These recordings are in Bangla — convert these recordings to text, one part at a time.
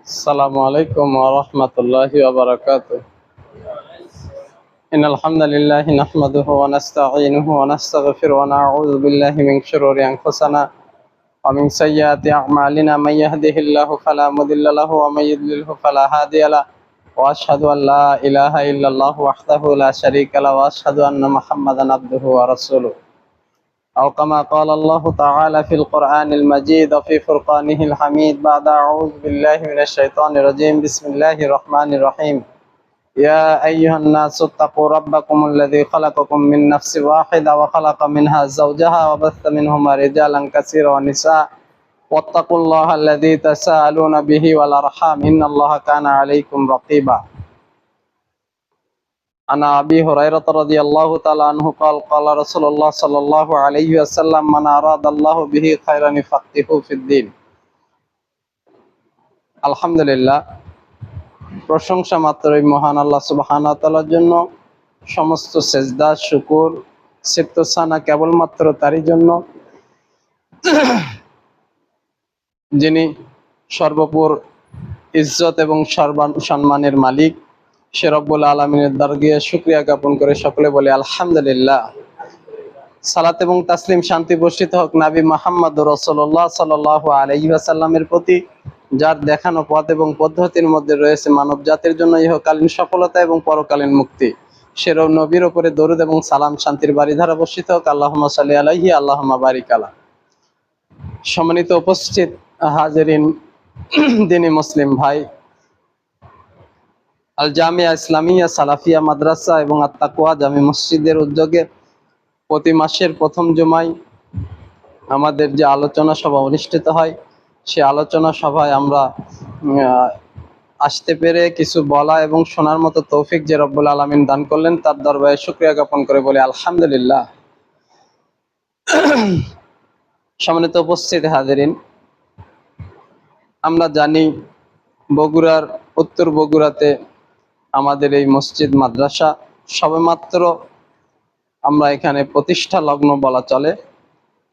السلام عليكم ورحمة الله وبركاته. إن الحمد لله نحمده ونستعينه ونستغفره ونعوذ بالله من شرور أنفسنا ومن سيئات أعمالنا. من يهده الله فلا مضل له ومن يضلله فلا هادي له وأشهد أن لا إله إلا الله وحده لا شريك له وأشهد أن محمدا عبده ورسوله أو كما قال الله تعالى في القرآن المجيد وفي فرقانه الحميد بعد أعوذ بالله من الشيطان الرجيم. بسم الله الرحمن الرحيم. يا أيها الناس اتقوا ربكم الذي خلقكم من نفس واحدة وخلق منها زوجها وبث منهما رجالا كثيرا ونساء واتقوا الله الذي تساءلون به والأرحام إن الله كان عليكم رقيبا. عن أبي هريرة رضي الله تعالى عنه قال قال رسول الله صلى الله عليه وسلم من أراد الله به خيرا يفقهه في الدين. আলহামদুলিল্লাহ, প্রশংসা মাত্রই মহান আল্লাহ সুবহানাহু ওয়া তাআলার জন্য। সমস্ত সেজদা শুকর সিফতসানা কেবলমাত্র তারই জন্য, যিনি সর্বপুর ইজ্জত এবং সম্মানের মালিক। সে রব্বুল আলামিনের দরবারে শুকরিয়া জ্ঞাপন করে সকলে বলে আলহামদুলিল্লাহ। সালাত এবং তাসলিম শান্তি বর্ষিত হোক নবী মুহাম্মদ রাসূলুল্লাহ সাল্লাল্লাহু আলাইহি ওয়াসাল্লামের প্রতি, যার দেখানো পথ এবং পদ্ধতির মধ্যে রয়েছে মানব জাতির জন্য ইহকালীন সফলতা এবং পরকালীন মুক্তি। সে নবীর উপরে দরুদ এবং সালাম শান্তির বারিধারা বর্ষিত হোক। আল্লাহুম্মা সাল্লি আলাইহি আল্লাহুম্মা বারিক আলা। সম্মানিত উপস্থিত হাজিরিন, দিনী মুসলিম ভাই, আল জামিয়া ইসলামিয়া সালাফিয়া মাদ্রাসা এবং আত-তাকওয়া জামি মসজিদের উদ্যোগে প্রতি মাসের প্রথম জুমায় আমাদের যে আলোচনা সভা অনুষ্ঠিত হয়, সে আলোচনা সভায় আমরা আসতে পেরে কিছু বলা এবং শোনার মতো তৌফিক যে রব্বুল আলামিন দান করলেন, তার দরবারে শুকরিয়া জ্ঞাপন করে বলি আলহামদুলিল্লাহ। সম্মানিত উপস্থিত হাজিরিন, আমরা জানি বগুড়ার উত্তর বগুড়াতে আমাদের এই মসজিদ মাদ্রাসা সবেমাত্র আমরা এখানে প্রতিষ্ঠা লগ্ন বলা চলে।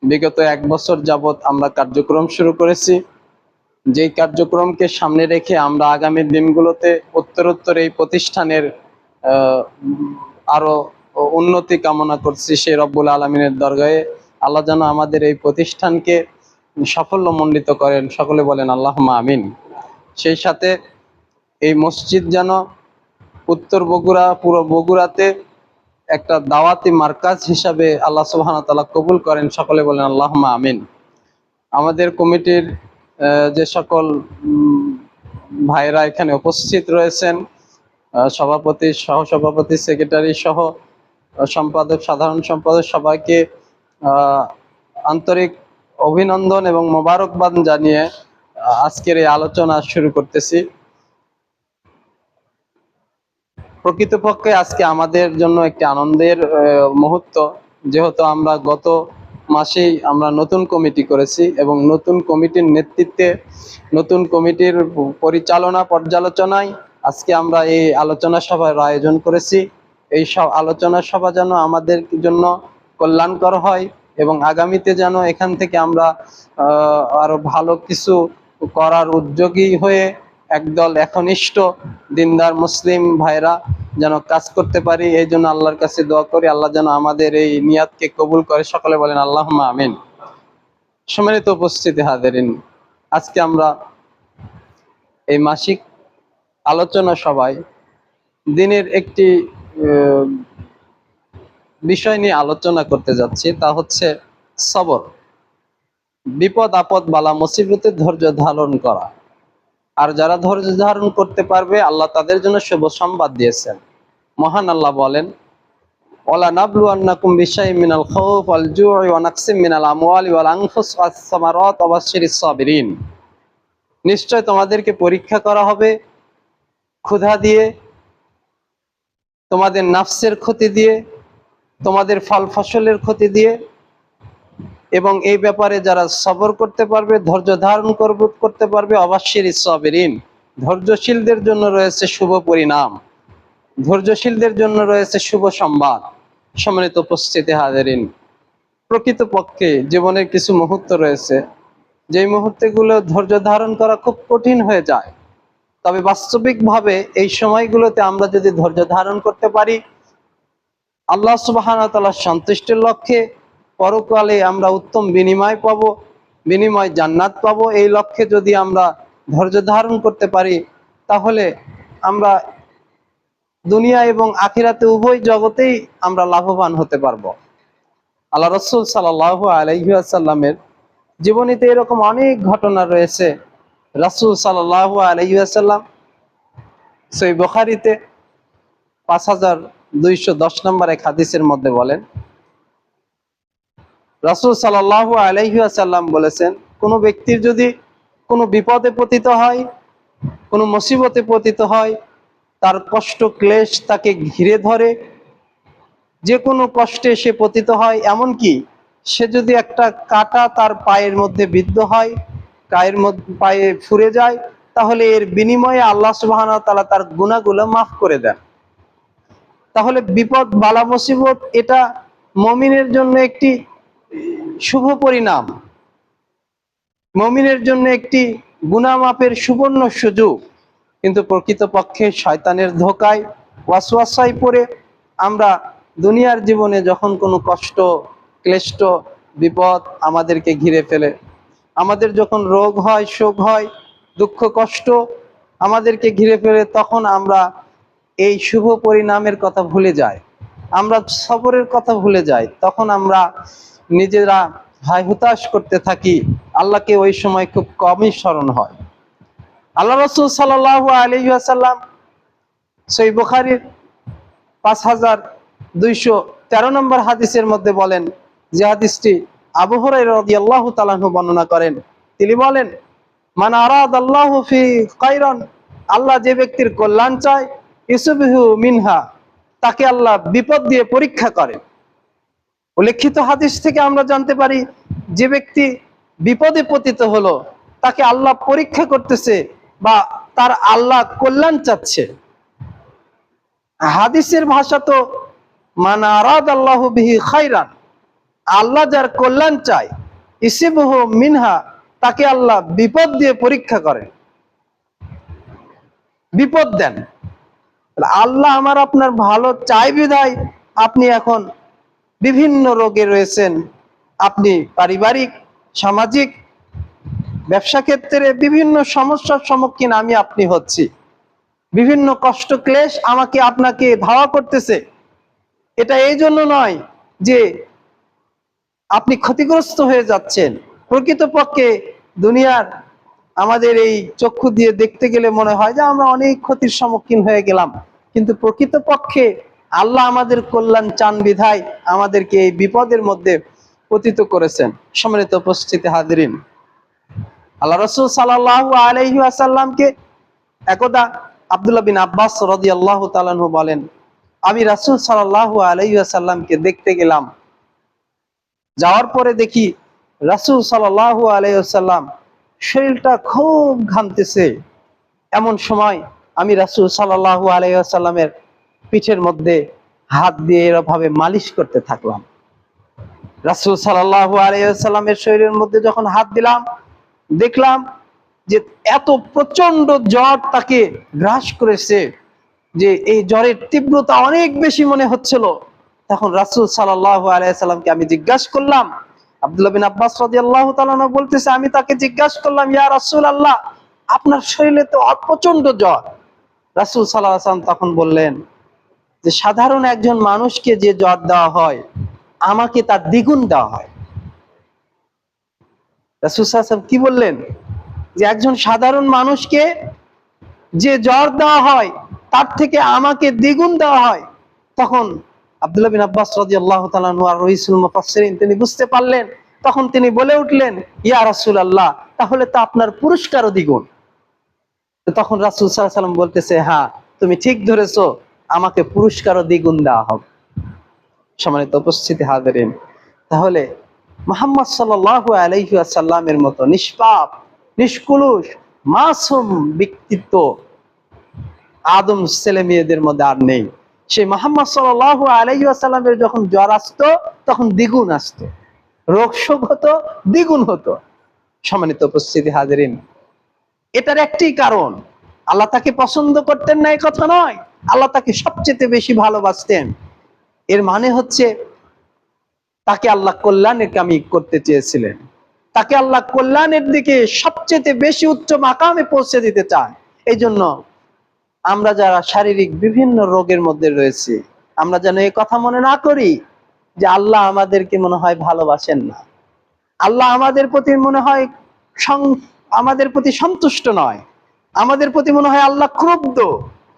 বিগত 1 বছর যাবৎ আমরা কার্যক্রম শুরু করেছি। যেই কার্যক্রমকে সামনে রেখে আমরা আগামী দিনগুলোতে উত্তরোত্তর এই প্রতিষ্ঠানের আরো উন্নতি কামনা করছি। সেই রব্বুল আলামিনের দরগাহে আল্লাহ যেন আমাদের এই প্রতিষ্ঠানকে সাফল্যমণ্ডিত করেন, সকলে বলেন আল্লাহুম্মা আমিন। সেই সাথে এই মসজিদ যেন উত্তর বগুড়া, পুরো বগুড়াতে একটা দাওয়াতি মার্কাজ হিসাবে আল্লাহ সুবহানাহু ওয়া তাআলা কবুল করেন, সকলে বলেন আল্লাহুম্মা আমিন। আমাদের কমিটির যে সকল ভাইরা এখানে উপস্থিত রয়েছেন, সভাপতি, সহসভাপতি, সেক্রেটারি সহ সম্পাদক, সাধারণ সম্পাদক, সবাইকে আন্তরিক অভিনন্দন এবং মোবারকবাদ জানিয়ে আজকের এই আলোচনা শুরু করতেছি। প্রকৃতপক্ষে আজকে আমাদের জন্য একটি আনন্দের মুহূর্ত, যেহেতু আমরা গত মাসেই আমরা নতুন কমিটি করেছি এবং নতুন কমিটির নেতৃত্বে, নতুন কমিটির পরিচালনা পর্যালোচনায় আজকে আমরা এই আলোচনা সভার আয়োজন করেছি। এই সব আলোচনা সভা যেন আমাদের জন্য কল্যাণকর হয় এবং আগামীতে যেন এখান থেকে আমরা আরো ভালো কিছু করার উদ্যোগী হয়ে একদল একনিষ্ঠ দিনদার মুসলিম ভাইরা যেন কাজ করতে পারি। এই জন্য আল্লাহর কাছে দোয়া করি, আল্লাহ যেন আমাদের এই নিয়াতকে কবুল করে, সকলে বলেন আল্লাহুম্মা আমিন। সম্মানিত উপস্থিতি হাজিরিন, আজকে আমরা এই মাসিক আলোচনা সভায় দিনের একটি বিষয় নিয়ে আলোচনা করতে যাচ্ছি, তা হচ্ছে সবর। বিপদ আপদ বালা মুসিবতে ধৈর্য ধারণ করা। আর যারা ধৈর্য ধারণ করতে পারবে আল্লাহ তাদের জন্য শুভ সংবাদ দিয়েছেন। মহান আল্লাহ বলেন, ওয়ালা নাবলুয়ান্নাকুম বিশাইইন মিনাল খাউফ ওয়াল জু'i ওয়া নাকসিম মিনাল আমওয়ালি ওয়াল আনফুস ওয়াস সামারাত ওয়া বাশশিরিস সাবিরিন। নিশ্চয় তোমাদেরকে পরীক্ষা করা হবে ক্ষুধা দিয়ে, তোমাদের নাফসের ক্ষতি দিয়ে, তোমাদের ফল ফসলের ক্ষতি দিয়ে, এবং এই ব্যাপারে যারা সবর করতে পারবে, ধৈর্য ধারণ করতে পারবে, অবাশশিরিস সাবিরিন, ধৈর্যশীলদের জন্য রয়েছে শুভ পরিণাম, ধৈর্যশীলদের জন্য রয়েছে শুভ সংবাদ। সম্মানিত উপস্থিতি হাজিরিন, প্রকৃতপক্ষে জীবনের কিছু মুহূর্ত রয়েছে যেই মুহূর্তগুলো ধৈর্য ধারণ করা খুব কঠিন হয়ে যায়, তবে বাস্তবিকভাবে এই সময়গুলোতে আমরা যদি ধৈর্য ধারণ করতে পারি, আল্লাহ সুবহানাহু ওয়া তাআলার সন্তুষ্টির লক্ষ্যে পরকালে আমরা উত্তম বিনিময় পাবো, বিনিময় জান্নাত পাবো, এই লক্ষ্যে যদি আমরা ধৈর্য ধারণ করতে পারি, তাহলে আমরা দুনিয়া এবং আখিরাতে উভয় জগতেই আমরা লাভবান হতে পারবো। আল্লাহ রাসূল সাল্লাল্লাহু আলাইহি ওয়াসাল্লামের জীবনীতে এরকম অনেক ঘটনা রয়েছে। রাসূল সাল্লাল্লাহু আলাইহি ওয়াসাল্লাম সহিহ বুখারীতে 5210 নম্বর এক হাদিসের মধ্যে বলেন, রাসূল সাল্লাল্লাহু আলাইহি ওয়াসাল্লাম বলেছেন, কোনো ব্যক্তির যদি কোনো বিপদে পতিত হয়, কোনো মুসিবতে পতিত হয়, তার কষ্ট ক্লেশ তাকে ঘিরে ধরে, যে কোনো কষ্টে সে পতিত হয়, এমনকি সে যদি একটা কাঁটা তার পায়ের মধ্যে বিদ্ধ হয়, পায়ে ফুরে যায়, তাহলে এর বিনিময়ে আল্লাহ সুবহানাহু ওয়া তাআলা তার গুনাহগুলো মাফ করে দেন। তাহলে বিপদ বালা মুসিবত এটা মুমিনের জন্য একটি শুভ পরিণাম, মুমিনের জন্য একটি গুনাহ মাফের সুবর্ণ সুযোগ। কিন্তু প্রকৃতপক্ষে শয়তানের ধোঁকায় ওয়াসওয়াসায় পড়ে আমরা দুনিয়ার জীবনে যখন কোনো কষ্ট ক্লেষ্ট বিপদ আমাদেরকে ঘিরে ফেলে, আমাদের যখন রোগ হয়, শোক হয়, দুঃখ কষ্ট আমাদেরকে ঘিরে ফেলে, তখন আমরা এই শুভ পরিণামের কথা ভুলে যাই, আমরা সবরের কথা ভুলে যাই। তখন আমরা নিজেরা হায় হুতাশ করতে থাকি, আল্লাহকে ওই সময় খুব কমই স্মরণ হয়। আল্লাহ রাসূল সাল্লাল্লাহু আলাইহি ওয়াসাল্লাম সহিহ বুখারীর 5213 নম্বর হাদিসের মধ্যে বলেন, যে হাদিসটি আবু হুরায়রা রাদিয়াল্লাহু তাআলা আনহু বর্ণনা করেন। তিনি বলেন, মান আরাদাল্লাহু ফি খায়রান, আল্লাহ যে ব্যক্তির কল্যাণ চায়, ইউসবিহু মিনহা, তাকে আল্লাহ বিপদ দিয়ে পরীক্ষা করেন। উল্লেখিত হাদিস থেকে আমরা জানতে পারি, যে ব্যক্তি বিপদে পতিত হলো, তাকে আল্লাহ পরীক্ষা করতেছে বা তার আল্লাহ কল্যাণ চাচ্ছে। হাদিসের ভাষা তো মান আরাদাল্লাহু বিহি খায়রান, আল্লাহ যার কল্যাণ চায়, ইসিবহু মিনহা, তাকে আল্লাহ বিপদ দিয়ে পরীক্ষা করেন, বিপদ দেন। আল্লাহ আমার আপনার ভালো চাই বিধায় আপনি এখন বিভিন্ন রোগে রয়েছেন, আপনি পারিবারিক, সামাজিক, ব্যবসা ক্ষেত্রে বিভিন্ন সমস্যার সম্মুখীন আমি আপনি হচ্ছি, বিভিন্ন কষ্ট ক্লেশ আমাকে আপনাকে ধাওয়া করতেছে। এটা এই জন্য নয় যে আপনি ক্ষতিগ্রস্ত হয়ে যাচ্ছেন। প্রকৃতপক্ষে দুনিয়ার আমাদের এই চক্ষু দিয়ে দেখতে গেলে মনে হয় যে আমরা অনেক ক্ষতির সম্মুখীন হয়ে গেলাম, কিন্তু প্রকৃতপক্ষে আল্লাহ আমাদের কল্যাণ চান বিধায় আমাদেরকে এই বিপদের মধ্যে পতিত করেছেন। সম্মানিত উপস্থিতি হাজিরিন, আল্লাহ রাসূল সাল্লাল্লাহু আলাইহি ওয়াসাল্লামকে একদা আব্দুল্লাহ বিন আব্বাস রাদিয়াল্লাহু তাআলা আনহু বলেন, আমি রাসূল সাল্লাল্লাহু আলাইহি ওয়াসাল্লামকে দেখতে গেলাম, যাওয়ার পরে দেখি রাসূল সাল্লাল্লাহু আলাইহি ওয়াসাল্লাম শরীরটা খুব ঘামতেছে। এমন সময় আমি রাসূল সাল্লাল্লাহু আলাইহি ওয়াসাল্লামের পিঠের মধ্যে হাত দিয়ে এভাবে মালিশ করতে থাকলাম। রাসূল সাল্লাল্লাহু আলাইহি ওয়াসাল্লামের শরীরের মধ্যে যখন হাত দিলাম, দেখলাম যে এত প্রচন্ড জ্বর তাকে গ্রাস করেছে, যে এই জ্বরের তীব্রতা অনেক বেশি মনে হচ্ছিল। তখন রাসূল সাল্লাল্লাহু আলাইহি ওয়াসাল্লামকে আমি জিজ্ঞাসা করলাম, আব্দুল্লাহ বিন আব্বাস রাদিয়াল্লাহু তাআলা আনহু বলতেছে, আমি তাকে জিজ্ঞাসা করলাম, ইয়া রাসূলুল্লাহ, আপনার শরীরে তো প্রচন্ড জ্বর। রাসূল সাল্লাল্লাহু আলাইহি ওয়াসাল্লাম তখন বললেন যে সাধারণ একজন মানুষকে যে জ্বর দেওয়া হয়, আমাকে তার দ্বিগুণ দেওয়া হয়। রাসূল সাল্লাল্লাহু আলাইহি ওয়াসাল্লাম কি বললেন? যে একজন সাধারণ মানুষকে যে জ্বর দেওয়া হয়, তার থেকে আমাকে দ্বিগুণ দেওয়া হয়। তখন আব্দুল্লাহ বিন আব্বাস রাদিয়াল্লাহু তাআলা আনহু আর রাইসুল মুফাসসিরিন তিনি বুঝতে পারলেন। তখন তিনি বলে উঠলেন, ইয়া রাসূলুল্লাহ, তাহলে তো আপনার পুরস্কারও দ্বিগুণ। তখন রাসূল সাল্লাল্লাহু আলাইহি ওয়াসাল্লাম বলতেছে, হ্যাঁ, তুমি ঠিক ধরেছো, আমাকে পুরস্কারও দ্বিগুণ দেওয়া হবে। সম্মানিত উপস্থিতি হাজিরিন, তাহলে মুহাম্মদ সাল্লাল্লাহু আলাইহি ওয়াসাল্লামের মতো নিষ্পাপ, নিষ্কলুষ, মাসুম ব্যক্তিত্ব আদম ছেলে মেয়েদের মধ্যে আর নেই। সেই মুহাম্মদ সাল্লাল্লাহু আলাইহি ওয়াসাল্লামের যখন জ্বর আসতো, তখন দ্বিগুণ আসতো, রোগ শোক হতো, দ্বিগুণ হতো। সম্মানিত উপস্থিতি হাজিরিন, এটার একটি কারণ, আল্লাহ তাকে পছন্দ করতেন না, এই কথা নয়, আল্লাহ তাকে সবচেয়ে বেশি ভালোবাসতেন। এর মানে হচ্ছে তাকে আল্লাহ কল্যাণের কামি করতে চেয়েছিলেন, তাকে আল্লাহ কল্যাণের দিকে সবচেয়ে বেশি উচ্চ মাকামে পৌঁছে দিতে চান। এই জন্য আমরা যারা শারীরিক বিভিন্ন রোগের মধ্যে রয়েছে, আমরা যেন এই কথা মনে না করি যে আল্লাহ আমাদেরকে মনে হয় ভালোবাসেন না, আল্লাহ আমাদের প্রতি মনে হয় আমাদের প্রতি সন্তুষ্ট নয়, আমাদের প্রতি মনে হয় আল্লাহ ক্রুদ্ধ,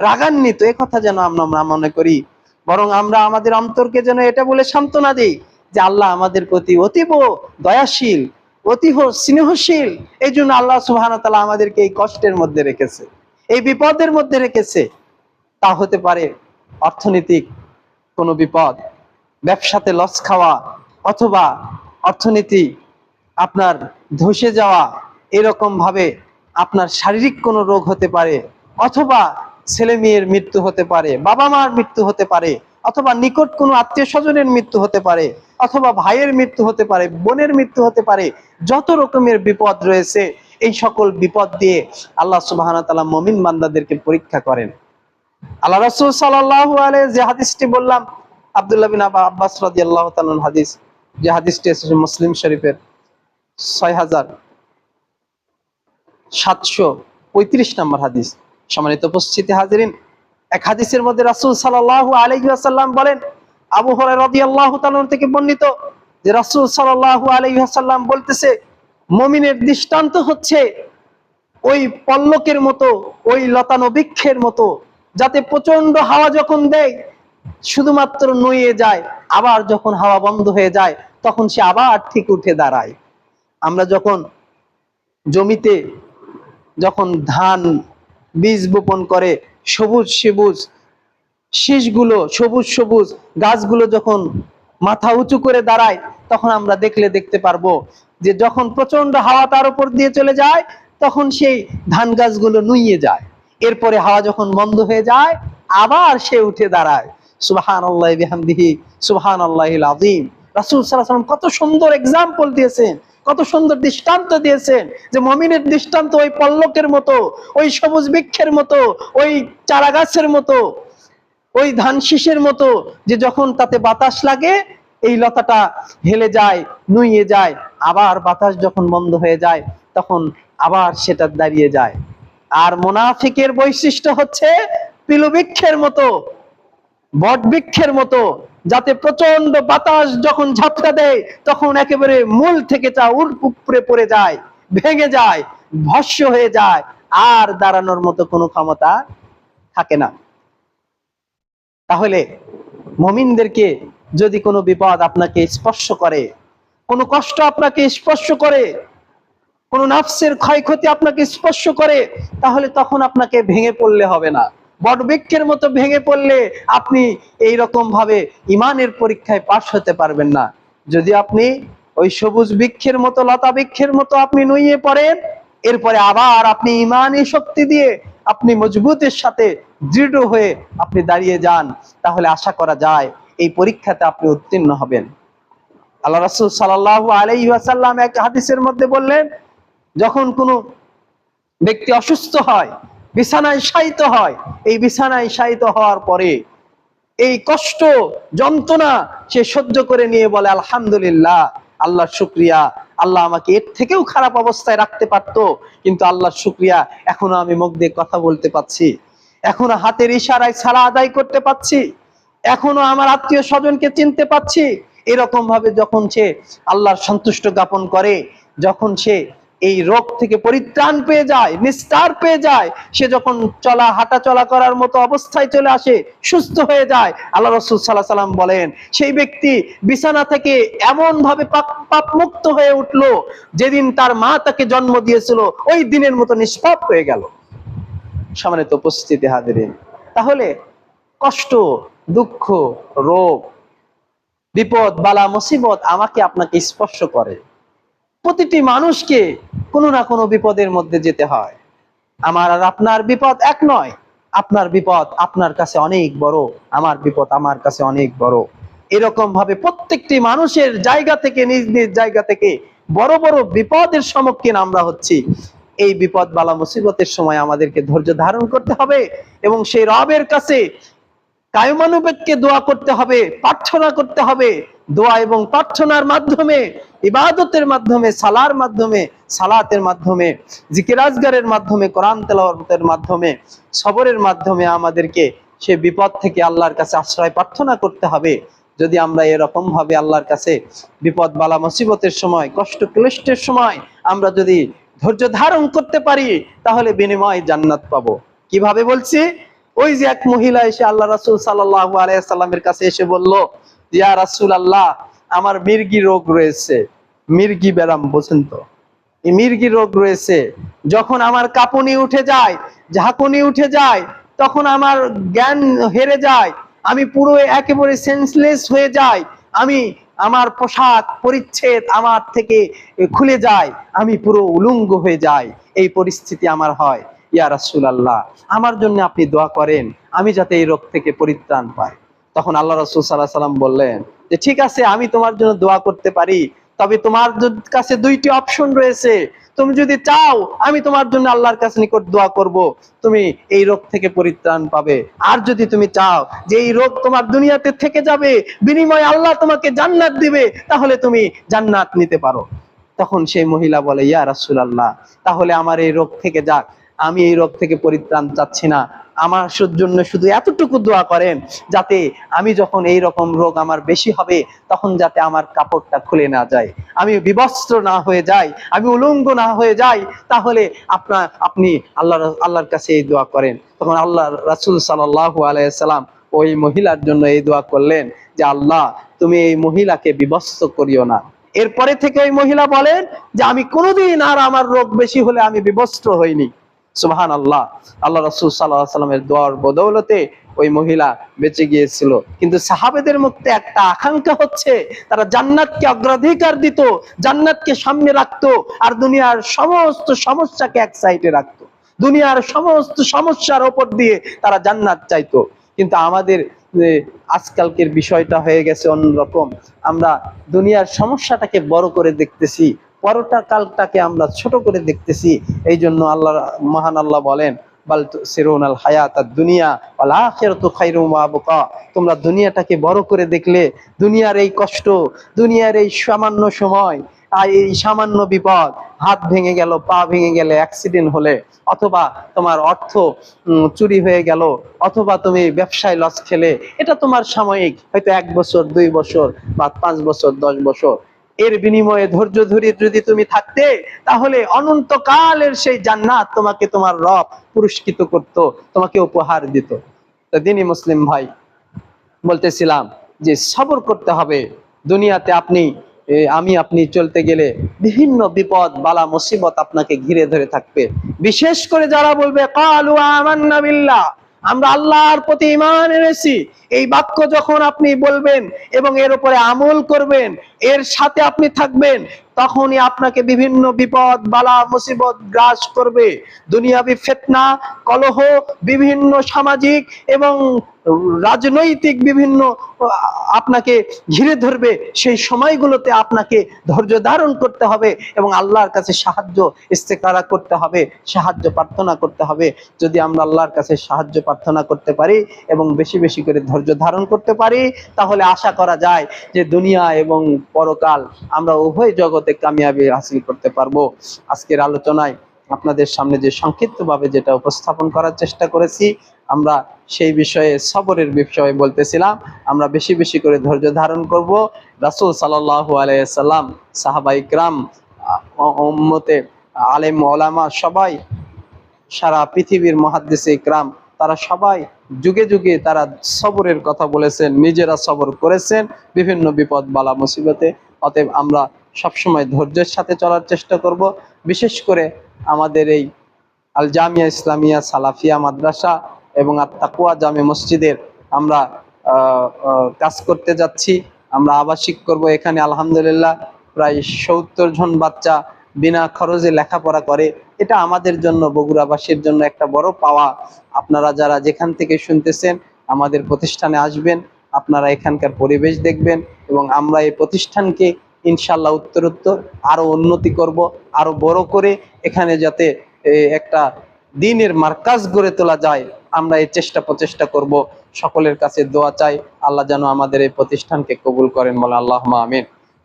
রাগান্বিত। এ কথা যেন আমরা মনে করি, বরং আমরা আমাদের অন্তরকে যেন এটা বলে সান্ত্বনা দিই যে আল্লাহ আমাদের প্রতি অতীব দয়াশীল, অতীব স্নেহশীল। এই জন্য আল্লাহ সুবহানাহু ওয়া তাআলা আমাদেরকে এই কষ্টের মধ্যে রেখেছে, এই বিপদের মধ্যে রেখেছে। তা হতে পারে অর্থনৈতিক কোনো বিপদ, ব্যবসাতে লস খাওয়া, অথবা অর্থনীতি আপনার ধসে যাওয়া, এরকম ভাবে আপনার শারীরিক কোনো রোগ হতে পারে, অথবা ছেলে মেয়ের মৃত্যু হতে পারে, বাবা মার মৃত্যু হতে পারে, অথবা নিকট কোনো আত্মীয় স্বজনের মৃত্যু হতে পারে, অথবা ভাইয়ের মৃত্যু হতে পারে, বোনের মৃত্যু হতে পারে। যত রকমের বিপদ রয়েছে, এই সকল বিপদ দিয়ে আল্লাহ সুবহানাহু ওয়া তাআলা মুমিন বান্দাদেরকে পরীক্ষা করেন। আল্লাহ রাসূল সাল্লাল্লাহু আলাইহি যে হাদিসটি বললাম, আব্দুল্লাহ বিন আব্বাস রাদিয়াল্লাহু তাআলার হাদিস, যে হাদিসটি এসেছে মুসলিম শরীফের 6735 নম্বর হাদিস। সম্মানিত উপস্থিতি হাজিরিন, এক হাদিসের মধ্যে রাসূল সাল্লাল্লাহু আলাইহি ওয়াসাল্লাম বলেন, আবু হুরায়রা রাদিয়াল্লাহু তাআলা থেকে বর্ণিত, যে রাসূল সাল্লাল্লাহু আলাইহি ওয়াসাল্লাম বলতেছে, মুমিনের দৃষ্টান্ত হচ্ছে ওই পল্লকের মতো, ওই লতানো বৃক্ষের মতো, যাতে প্রচন্ড হাওয়া যখন দেয় শুধুমাত্র নুয়ে যায়, আবার যখন হাওয়া বন্ধ হয়ে যায় তখন সে আবার ঠিক উঠে দাঁড়ায়। আমরা যখন জমিতে যখন ধান বীজ বপন করে, সবুজ সবুজ শীষগুলো, সবুজ সবুজ গাছগুলো যখন মাথা উঁচু করে দাঁড়ায়, তখন আমরা দেখতে পারবো যে যখন প্রচন্ড হাওয়া তার উপর দিয়ে চলে যায়, তখন সেই ধান গাছগুলো নুইয়ে যায়। এরপরে হাওয়া যখন বন্ধ হয়ে যায়, আবার সে উঠে দাঁড়ায়। সুবহানাল্লাহি বিহামদিহি সুবহানাল্লাহিল আযীম। রাসূল সাল্লাল্লাহু আলাইহি ওয়াসাল্লাম কত সুন্দর এক্সাম্পল দিয়েছেন, কত সুন্দর দৃষ্টান্ত দিয়েছেন, যে মুমিনের দৃষ্টান্ত ওই পল্লকের মতো, ওই সবুজ বৃক্ষের মতো, ওই চারা গাছের মতো, ওই ধান শীষের মতো, যে যখন তাতে বাতাস লাগে এই লতাটা হেলে যায়, নুইয়ে যায়, আবার বাতাস যখন বন্ধ হয়ে যায় তখন আবার সেটা দাঁড়িয়ে যায়। আর মুনাফিকের বৈশিষ্ট্য হচ্ছে পিলবৃক্ষের মতো, বট বৃক্ষের মতো, যাতে প্রচন্ড বাতাস যখন ঝাপটা দেয় তখন একেবারে মূল থেকে তা উপরে পড়ে যায়, ভেঙে যায়, ভস্ম হয়ে যায়, আর দাঁড়ানোর মতো কোনো ক্ষমতা থাকে না। তাহলে মুমিনদেরকে যদি কোনো বিপদ আপনাকে স্পর্শ করে, কোনো কষ্ট আপনাকে স্পর্শ করে, কোনো নাফসের ক্ষয়ক্ষতি আপনাকে স্পর্শ করে, তাহলে তখন আপনাকে ভেঙে পড়লে হবে না। বটবৃক্ষের মতো ভেঙে পড়লে আপনি এই রকম ভাবে ইমানের পরীক্ষায় পাশ হতে পারবেন না। যদি আপনি ওই সবুজ বৃক্ষের মতো, লতা বৃক্ষের মতো আপনি নুইয়ে পড়েন, এরপরে আবার আপনি ইমানি শক্তি দিয়ে আপনি মজবুতের সাথে দৃঢ় হয়ে আপনি দাঁড়িয়ে যান, তাহলে আশা করা যায় এই পরীক্ষাতে আপনি উত্তীর্ণ হবেন। আল্লাহ রাসূল সাল্লাল্লাহু আলাইহি ওয়াসাল্লাম এক হাদিসের মধ্যে বললেন, যখন কোনো ব্যক্তি অসুস্থ হয়, বিছানায় শায়িত হয়, এই বিছানায় শায়িত হওয়ার পরে এই কষ্ট যন্ত্রণা সে সহ্য করে নিয়ে বলে, আলহামদুলিল্লাহ, আল্লাহর শুকরিয়া, আল্লাহ আমাকে এর থেকেও খারাপ অবস্থায় রাখতে পারতো, কিন্তু আল্লাহর শুকরিয়া, এখনো আমি মুখ দিয়ে কথা বলতে পাচ্ছি, এখনো হাতের ইশারায় সালাত আদায় করতে পাচ্ছি, এখনো আমার আত্মীয় স্বজনকে চিনতে পাচ্ছি। এরকম ভাবে যখন সে আল্লাহর সন্তুষ্ট জ্ঞাপন করে, যখন সে এই রোগ থেকে পরিত্রাণ পেয়ে যায়, নিস্তার পেয়ে যায়, সে যখন হাঁটা চলা করার মতো অবস্থায় চলে আসে, সুস্থ হয়ে যায়, আল্লাহ রাসূল সাল্লাল্লাহু আলাইহি ওয়াসাল্লাম বলেন, সেই ব্যক্তি বিছানা থেকে এমন ভাবে পাপ মুক্ত হয়ে উঠলো, যেদিন তার মা তাকে জন্ম দিয়েছিল ওই দিনের মতো নিষ্পাপ হয়ে গেল। সম্মানিত উপস্থিতি হাজিরিন, তাহলে কষ্ট, দুঃখ, রোগ, বিপদ, বালা, মুসিবত আমাকে আপনাকে স্পর্শ করে। প্রতিটি মানুষকে কোনো না কোনো বিপদের মধ্যে যেতে হয়। আমার আর আপনার বিপদ এক নয়, আপনার বিপদ আপনার কাছে অনেক বড়, আমার বিপদ আমার কাছে অনেক বড়। এরকম ভাবে প্রত্যেকটি মানুষের জায়গা থেকে, নিজ নিজ জায়গা থেকে বড় বড় বিপদের সম্মুখীন আমরা হচ্ছি। এই বিপদ বালা মুসিবতের সময় আমাদেরকে ধৈর্য ধারণ করতে হবে এবং সেই রবের কাছে কায়মানুবেগকে দোয়া করতে হবে, প্রার্থনা করতে হবে। দোয়া এবং প্রার্থনার মাধ্যমে, ইবাদতের মাধ্যমে, সালাতের মাধ্যমে, জিকির আজগারের মাধ্যমে, কোরআন তেলাওয়াতের মাধ্যমে, সবরের মাধ্যমে আমাদেরকে সে বিপদ থেকে আল্লাহর কাছে আশ্রয় প্রার্থনা করতে হবে। যদি আমরা এরকম ভাবে আল্লাহর কাছে বিপদ বালা মুসিবতের সময়, কষ্ট ক্লিষ্টের সময় আমরা যদি ধৈর্য ধারণ করতে পারি, তাহলে বিনিময় জান্নাত পাবো। কিভাবে বলছি? ওই যে এক মহিলা এসে আল্লাহ রাসূল সাল্লাল্লাহু আলাইহি সাল্লামের কাছে এসে বলল, ইয়া রাসূলুল্লাহ, আমার মির্গি রোগ রয়েছে। মির্গি ব্যারাম বোঝেন তো? এই মির্গি রোগ রয়েছে। যখন আমার কাঁপুনি উঠে যায়, ঝাঁকুনি উঠে যায়, তখন আমার জ্ঞান হেরে যায়, আমি পুরো একেবারে সেন্সলেস হয়ে যাই, আমার পোশাক পরিচ্ছেদ আমার থেকে খুলে যায়, আমি পুরো উলঙ্গ হয়ে যাই, এই পরিস্থিতি আমার হয়। ইয়া রাসূলুল্লাহ, আমার জন্য আপনি দোয়া করেন, আমি যাতে এই রোগ থেকে পরিত্রাণ পাই। তখন আল্লাহ রাসূল সাল্লাল্লাহু আলাইহি ওয়াসাল্লাম বললেন যে ঠিক আছে, আমি তোমার জন্য দোয়া করতে পারি, তবে তোমার কাছে দুইটি অপশন রয়েছে। তুমি যদি চাও, আমি তোমার জন্য আল্লাহর কাছে নিকট দোয়া করব, তুমি এই রোগ থেকে পরিত্রাণ পাবে। আর যদি তুমি চাও যে এই রোগ তোমার দুনিয়াতে থেকে যাবে, বিনিময়ে আল্লাহ তোমাকে জান্নাত দিবে, তাহলে তুমি জান্নাত নিতে পারো। তখন সেই মহিলা বলে, ইয়া রাসূলুল্লাহ, তাহলে আমার এই রোগ থেকে যাক, আমি এই রোগ থেকে পরিত্রাণ চাচ্ছি না, আমার জন্য শুধু এতটুকু দোয়া করেন, যাতে আমি যখন এই রকম রোগ আমার বেশি হবে, তখন যাতে আমার কাপড়টা খুলে না যায়, আমি বিবস্ত্র না হয়ে যাই, আমি উলঙ্গ না হয়ে যাই। তাহলে আপনি আল্লাহর কাছে এই দোয়া করেন। তখন আল্লাহ রাসূল সাল্লাল্লাহু আলাইহি সাল্লাম ওই মহিলার জন্য এই দোয়া করলেন যে আল্লাহ, তুমি এই মহিলাকে বিবস্ত্র করিও না। এরপরে থেকে ওই মহিলা বলেন যে আমি কোনোদিন আর আমার রোগ বেশি হলে আমি বিবস্ত্র হইনি। সুবহানাল্লাহ। আল্লাহ রাসূল সাল্লাল্লাহু আলাইহি সাল্লামের দোয়ার বদৌলতে ওই মহিলা বেঁচে গিয়েছিল। কিন্তু সাহাবেদের মধ্যে একটা আকাঙ্ক্ষা হচ্ছে, তারা জান্নাতকে অগ্রাধিকার দিত, জান্নাতকে সামনে রাখতো, আর দুনিয়ার সমস্ত সমস্যাকে এক সাইডে রাখতো। দুনিয়ার সমস্ত সমস্যার উপর দিয়ে তারা জান্নাত চাইতো। কিন্তু আমাদের আজকালকের বিষয়টা হয়ে গেছে অন্যরকম। আমরা দুনিয়ার সমস্যাটাকে বড় করে দেখতেছি, পরকালটাকে আমরা ছোট করে দেখতেছি। এই জন্য মহান আল্লাহ বলেন, বাল তুসিরুনাল হায়াতাদ দুনিয়া ওয়াল আখিরাতু খায়রুম ওয়া আবকা। তোমরা দুনিয়াটাকে বড় করে দেখলে, দুনিয়ার এই কষ্ট, দুনিয়ার এই সামান্য সময়, আর এই সামান্য বিপদ, হাত ভেঙে গেল, পা ভেঙে গেলে, অ্যাক্সিডেন্ট হলে, অথবা তোমার অর্থ চুরি হয়ে গেল, অথবা তুমি ব্যবসায় লস খেলে, এটা তোমার সাময়িক, হয়তো 1 বছর, 2 বছর বা 5 বছর, 10 বছর। এর বিনিময়ে ধৈর্য ধরে যদি তুমি থাকতে, তাহলে অনন্তকালের সেই জান্নাত তোমাকে তোমার রব পুরস্কৃত করত, তোমাকে উপহার দিত। তো দিনী মুসলিম ভাই, বলতেছিলাম যে সবর করতে হবে। দুনিয়াতে আপনি চলতে গেলে বিভিন্ন বিপদ বালা মুসিবত আপনাকে ঘিরে ধরে থাকবে। বিশেষ করে যারা বলবে ক্বালু আমান্না বিল্লাহ, আমরা আল্লাহর প্রতি ঈমান এনেছি, এই বাক্য যখন আপনি বলবেন এবং এর উপরে আমল করবেন, এর সাথে আপনি থাকবেন, তখনই আপনাকে বিভিন্ন বিপদ বালা মুসিবত গ্রাস করবে। দুনিয়াবি ফিতনা, কলহ, বিভিন্ন সামাজিক এবং রাজনৈতিক বিভিন্ন আপনাকে ঘিরে ধরবে। সেই সময়গুলোতে আপনাকে ধৈর্য ধারণ করতে হবে এবং আল্লাহর কাছে সাহায্য ইস্তেকারা করতে হবে, সাহায্য প্রার্থনা করতে হবে। যদি আমরা আল্লাহর কাছে সাহায্য প্রার্থনা করতে পারি এবং বেশি বেশি করে ধৈর্য ধারণ করতে পারি, তাহলে আশা করা যায় যে দুনিয়া এবং পরকাল আমরা উভয় জগতে কামিয়াবি হাসিল করতে পারবো। আজকের আলোচনায় আপনাদের সামনে যে সংক্ষিপ্তভাবে যেটা উপস্থাপন করার চেষ্টা করেছি, আমরা সেই বিষয়ে সবরের বিষয়ে বলতেছিলাম। আমরা বেশি বেশি করে ধৈর্য ধারণ করব। রাসূল সাল্লাল্লাহু আলাইহি সাল্লাম, সাহাবায়ে কিরাম, উম্মতে আলেম ওলামা সবাই, সারা পৃথিবীর মুহাদ্দিসে ইকরাম, তারা সবাই যুগে যুগে তারা সবরের কথা বলেছেন, নিজেরা সবর করেছেন বিভিন্ন বিপদ বালা মুসিবতে। অতএব আমরা সবসময় ধৈর্যের সাথে চলার চেষ্টা করব। বিশেষ করে আমাদের এই আল জামিয়া ইসলামিয়া সালাফিয়া মাদ্রাসা এবং আত-তাকওয়া জামে মসজিদের আমরা কাজ করতে যাচ্ছি। আমরা আবাসিক করব। এখানে আলহামদুলিল্লাহ প্রায় 70 জন বাচ্চা বিনা খরচে লেখাপড়া করে। এটা আমাদের জন্য, বগুড়াবাসীর জন্য একটা বড় পাওয়া। আপনারা যারা যেখান থেকে শুনতেছেন, আমাদের প্রতিষ্ঠানে আসবেন, আপনারা এখানকার পরিবেশ দেখবেন এবং আমরা এই প্রতিষ্ঠানকে ইনশাআল্লাহ উত্তরোত্তর আরো উন্নতি করব, আরো বড় করে এখানে যাতে একটা দ্বীনের মার্কাজ গড়ে তোলা যায়, আমরা এই চেষ্টা প্রচেষ্টা করব। সকলের কাছে দোয়া চাই, আল্লাহ যেন আমাদের এই প্রতিষ্ঠানকে কবুল করেন, বলে আল্লাহুম্মা আমিন।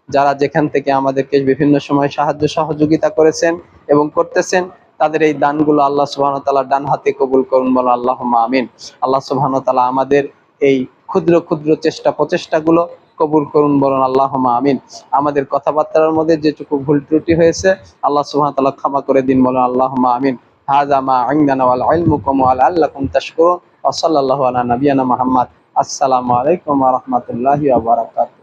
যারা যেখান থেকে আমাদেরকে বিভিন্ন সময় সাহায্য সহযোগিতা করেছেন এবং করতেছেন, তাদের এই দানগুলো আল্লাহ সুবহানাহু ওয়া তাআলা ডান হাতে কবুল করুন, বলে আল্লাহুম্মা আমিন। আল্লাহ সুবহানাহু ওয়া তাআলা আমাদের এই ক্ষুদ্র ক্ষুদ্র চেষ্টা প্রচেষ্টাগুলো কবুল করুন, বলুন আল্লাহুম্মা আমিন। আমাদের কথাবার্তার মধ্যে যেটুকু ভুল ত্রুটি হয়েছে আল্লাহ সুবহানাহু ওয়া তাআলা ক্ষমা করে দিন, বলুন আল্লাহুম্মা আমিন। হাযা মা ইনদানা ওয়াল ইলমু কুম লাআল্লাকুম তাশকুরুন ওয়া সাল্লাল্লাহু আলা নাবিয়িনা মুহাম্মদ। আসসালামু আলাইকুম ওয়া রাহমাতুল্লাহি ওয়া বারাকাতুহু।